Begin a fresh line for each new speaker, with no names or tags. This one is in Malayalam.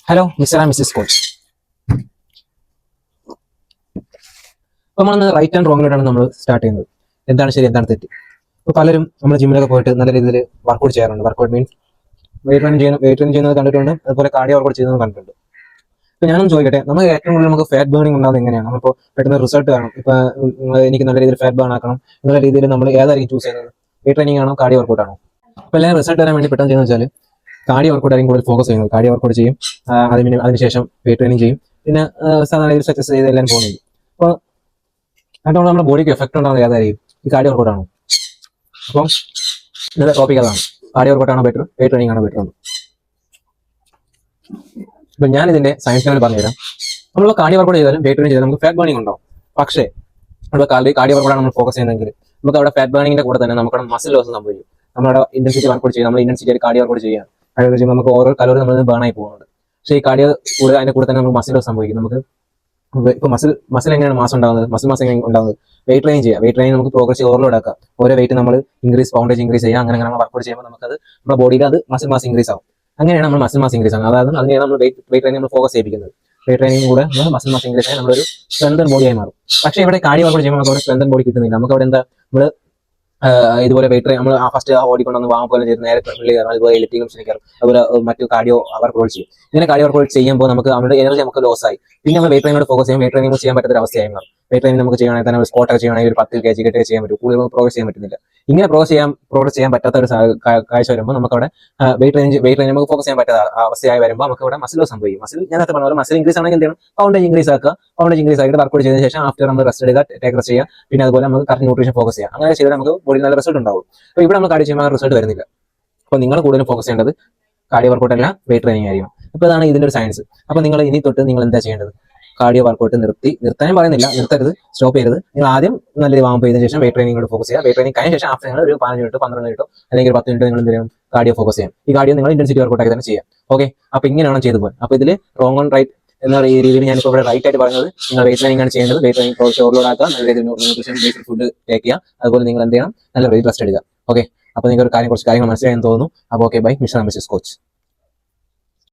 Hello mister and Mrs coach. അപ്പോൾ നമ്മൾ റൈറ്റ് ആൻഡ് റോങ്ങിലോട്ടാണ് നമ്മൾ സ്റ്റാർട്ട് ചെയ്യുന്നത്. എന്താണ് ശരി, എന്താണ് തെറ്റ്. ഇപ്പോൾ പലരും നമ്മൾ ജിമ്മിലൊക്കെ പോയിട്ട് നല്ല രീതിയിൽ വർക്കൗട്ട് ചെയ്യാറുണ്ട്. വർക്കൗട്ട് മീൻസ് വെയിറ്റ് ട്രെയിൻ ചെയ്യുന്നത് കണ്ടിട്ടുണ്ട്, അതുപോലെ കാർഡിയോ വർക്കൗട്ട് ചെയ്യുന്നത് കണ്ടിട്ടുണ്ട്. ഇപ്പോൾ ഞാനൊന്ന് ചോദിക്കട്ടെ, നമുക്ക് ഏറ്റവും കൂടുതൽ നമുക്ക് ഫാറ്റ് ബേണിംഗ് ഉണ്ടാകുന്നത് എങ്ങനെയാണ്? നമ്മളിപ്പോൾ പെട്ടെന്ന് റിസൾട്ട് കാണും. ഇപ്പോൾ എനിക്ക് നല്ല രീതിയിൽ ഫാറ്റ് ബേൺ ആക്കണം എന്നുള്ള രീതിയിൽ നമ്മൾ ഏതായിരിക്കും ചൂസ് ചെയ്യുന്നത്? വെയിറ്റ് ട്രെയിനിങ് ആണോ കാർഡിയോ വർക്കൗട്ട് ആണോ? അപ്പോൾ എല്ലാവരും റിസൾട്ട് വരാൻ വേണ്ടി പെട്ടെന്ന് ചെയ്യുന്നത് വെച്ചാൽ കാർഡിയോ വർക്കൗട്ട് ആയിരിക്കും കൂടുതൽ ഫോക്കസ് ചെയ്യുന്നത്. കാർഡിയോ വർക്കൗട്ട് ചെയ്യും, അതിനുശേഷം വെയിറ്റ് ട്രെയിനിങ് ചെയ്യും, പിന്നെ സാധാരണ രീതിയിൽ സക്സസ് ചെയ്ത് എല്ലാം പോകുന്നത്. അപ്പോൾ അതുകൊണ്ട് നമ്മുടെ ബോഡിക്ക് എഫക്ട് ഉണ്ടാകുന്നത് ഏതായിരിക്കും? ഈ കാർഡിയോ വർക്കൗട്ട് ആണോ? അപ്പം ഇന്നത്തെ ടോപ്പിക് അതാണ്, കാർഡിയോ വർക്കൗട്ട് ആണോ ബെറ്റർ, വെയിറ്റ് ട്രെയിനിങ് ആണോ ബെറ്റർ എന്ന്. ഇപ്പം ഞാൻ ഇതിന്റെ സയൻസ് ലെവൽ പറഞ്ഞുതരാം. നമ്മൾ കാർഡിയോ വർക്കൗട്ട് ചെയ്താലും വെയിറ്റ് ട്രെയിനിങ് ചെയ്താലും നമുക്ക് ഫാറ്റ് ബേണിംഗ് ഉണ്ടാവും. പക്ഷേ നമ്മൾ കാർഡിയോ വർക്കൗട്ടാണ് നമ്മൾ ഫോക്കസ് ചെയ്യുന്നതെങ്കിൽ നമുക്ക് അവിടെ ഫാറ്റ് ബേണിങ്ങിന്റെ കൂടെ തന്നെ നമുക്ക് മസിൽ ലോസ് സംഭവിക്കും. നമ്മുടെ ഇന്റൻസിറ്റി വർക്കൗട്ട് ചെയ്യുക, നമ്മൾ ഇന്റൻസിറ്റി ആയിട്ട് കാർഡിയോ വർക്കൗട്ട് ചെയ്യുക, നമുക്ക് ഓരോ കലോറി നമ്മൾ ബേൺ ആയി പോകുന്നുണ്ട്. പക്ഷേ ഈ കാർഡിയോ കൂടെ അതിന്റെ കൂടെ തന്നെ നമുക്ക് മസിൽ ലോസ് സംഭവിക്കും. നമുക്ക് ഇപ്പോൾ മസിൽ എങ്ങനെയാണ് മാസം ഉണ്ടാകുന്നത്, മസിൽ മാസം എങ്ങനെ ഉണ്ടാകുന്നത്? വെയിറ്റ് ട്രെയിൻ ചെയ്യുക. വെയിറ്റ് ട്രെയിൻ നമുക്ക് പ്രോഗ്രസീവ് ഓവർലോഡ് ആക്കാം. ഓരോ വെയിറ്റ് നമ്മൾ പൗണ്ടേജ് ഇൻക്രീസ് ചെയ്യുക. അങ്ങനെ നമ്മൾ വർക്കൗട്ട് ചെയ്യുമ്പോൾ നമുക്കത് നമ്മുടെ ബോഡിയിൽ അത് മസിൽ മാസ് ഇൻക്രീസ് ആവും. അങ്ങനെയാണ് നമ്മൾ മസിൽ മാസ് ഇൻക്രീസ് ആകുന്നത്. അതായത് അതിനെയാണ് നമ്മൾ വെയിറ്റ് ട്രെയിനിങ് നമ്മൾ ഫോക്കസ് ചെയ്യിപ്പിക്കുന്നത്. വെയിറ്റ് ട്രെയിനിങ് കൂടെ മസിൽ മാസ് ഇൻക്രീസ് ആയി നമ്മളൊരു സ്ട്രെങ്തൻ ബോഡിയായി മാറും. പക്ഷേ ഇവിടെ കാർഡിയോ വർക്കൗട്ട് ചെയ്യുമ്പോൾ നമുക്ക് അവിടെ സ്ട്രെങ്തൻ ബോഡി കിട്ടുന്നില്ല. നമുക്ക് അവിടെ എന്താ, നമ്മൾ ഇതുപോലെ വെയിറ്റ് നമ്മൾ ഫസ്റ്റ് ഓടിക്കൊണ്ടൊന്ന് വാങ്ങ പോലെ ചെയ്ത് നേരെ അതുപോലെ എലിപ്റ്റിക്കും ശ്രമിക്കാറ്, അതുപോലെ മറ്റു കാർഡിയോ വർക്കൗട്ട് ചെയ്യും. ഇങ്ങനെ കാർഡിയോ വർക്കൗട്ട് ചെയ്യുമ്പോൾ നമുക്ക് നമ്മുടെ എനർജി നമുക്ക് ലോസ് ആയി. പിന്നെ നമ്മൾ വെയിറ്റ് ട്രെയിനോട് ഫോക്കസ് ചെയ്യും. വെയിറ്റ് ട്രെയിനിങ് ചെയ്യാൻ പറ്റാത്ത അവസ്ഥയായി മാറും. വെയിറ്റ് ട്രെയിനിങ് നമുക്ക് ചെയ്യണമെങ്കിൽ തന്നെ സ്കോട്ടൊക്കെ ചെയ്യണമെങ്കിൽ ഒരു 10 kg കെട്ടൊക്കെ ചെയ്യാൻ പറ്റും. കൂടുതൽ പ്രോഗ്രസ് ചെയ്യാൻ പറ്റുന്നില്ല. ഇങ്ങനെ പ്രോഗ്രസ് ചെയ്യാൻ പറ്റാത്ത ഒരു കാഴ്ച വരുമ്പോൾ നമുക്ക് അവിടെ വെയിറ്റ് ട്രെയിനിങ് നമുക്ക് ഫോക്കസ് ചെയ്യാൻ പറ്റാത്ത അവസ്ഥയായി വരുമ്പോൾ നമുക്ക് ഇവിടെ മസിൽ ലോസ് സംഭവിക്കും. ഞാൻ നേരത്തെ പറഞ്ഞ പോലെ മസിൽ ഇൻക്രീസ് ആണെങ്കിൽ എന്ത് ചെയ്യണം? പൗണ്ടേജ് ഇൻക്രീസ് ആക്കുക. പൗണ്ടേജ് ഇൻക്രീസ് ആയിട്ട് വർക്കൗട്ട് ചെയ്തതിനു ശേഷം ആഫ്റ്റർ നമ്മൾ റെസ്റ്റ് എടുക്കുക, ടേക്ക് റെസ്റ്റ് ചെയ്യുക. പിന്നെ അതുപോലെ നമുക്ക് കറക്റ്റ് ന്യൂട്രീഷൻ ഫോക്കസ് ചെയ്യാം. അങ്ങനെ ചെയ്താൽ നമുക്ക് ബോഡി നല്ല റിസൾട്ട് ഉണ്ടാവും. അപ്പോൾ ഇവിടെ നമ്മൾ കാർഡിയോ ചെയ്യുമ്പോൾ റിസൾട്ട് വരുന്നില്ല. അപ്പോൾ നിങ്ങൾ കൂടുതലും ഫോക്കസ് ചെയ്യേണ്ടത് കാർഡിയോ വർക്കൗട്ട് അല്ല, വെയിറ്റ് ട്രെയിനിങ് ആയിരിക്കും. അപ്പോൾ ഇതാണ് ഇതിന്റെ ഒരു സയൻസ്. അപ്പോൾ നിങ്ങൾ ഇനി തൊട്ട് നിങ്ങൾ എന്താ ചെയ്യേണ്ടത്? കാർഡിയോ വർക്കൗട്ട് നിർത്താനും പറയുന്നില്ല, നിർത്തരുത്, സ്റ്റോപ്പ് ചെയ്യരുത്. നിങ്ങൾ ആദ്യം നല്ലൊരു വാം ചെയ്തതിനു ശേഷം വെയിറ്റ് ട്രെയിനിങ്ങോട് ഫോക്കസ് ചെയ്യുക. വെയിറ്റ് ട്രെയിനിങ് കഴിഞ്ഞ ശേഷം ആഫ്റ്റർ നിങ്ങൾ ഒരു 15 മിനിറ്റ് 12 മിനിറ്റോ അല്ലെങ്കിൽ 10 മിനിറ്റ് നിങ്ങൾ എന്തെങ്കിലും കാർഡിയോ ഫോക്കസ് ചെയ്യാം. ഈ കാർഡിയോ നിങ്ങൾ ഇന്റൻസിറ്റി വർക്കൗട്ട് ആക്കി തന്നെ ചെയ്യാം. ഓക്കെ, അപ്പോൾ ഇങ്ങനെയാണ് ചെയ്തു പോകാൻ. അപ്പോൾ ഇതിൽ റോങ് ഓൺ റൈറ്റ് എന്ന ഈ രീതിയിൽ ഞാനിപ്പോൾ ഇവിടെ റൈറ്റ് ആയിട്ട് പറഞ്ഞത്, നിങ്ങൾ വെയിറ്റ് ട്രെയിനിങ് ആണ് ചെയ്യേണ്ടത്. വെയിറ്റ് ട്രെയിനിങ് ഓവർലോഡ് ആക്കുക, നല്ല രീതിയിൽ ന്യൂട്രീഷൻ ബേസ്ഡ് ഫുഡ് ടേക്ക് ചെയ്യുക. അതുപോലെ നിങ്ങൾ എന്ത് ചെയ്യണം? നല്ല രീതിയിൽ റെസ്റ്റ് എടുക്കുക. ഓക്കെ, അപ്പോൾ നിങ്ങൾക്ക് കുറച്ച് കാര്യങ്ങൾ മനസ്സിലായെന്ന് തോന്നുന്നു. അപ്പോൾ okay, bye. Mr and Mrs coach.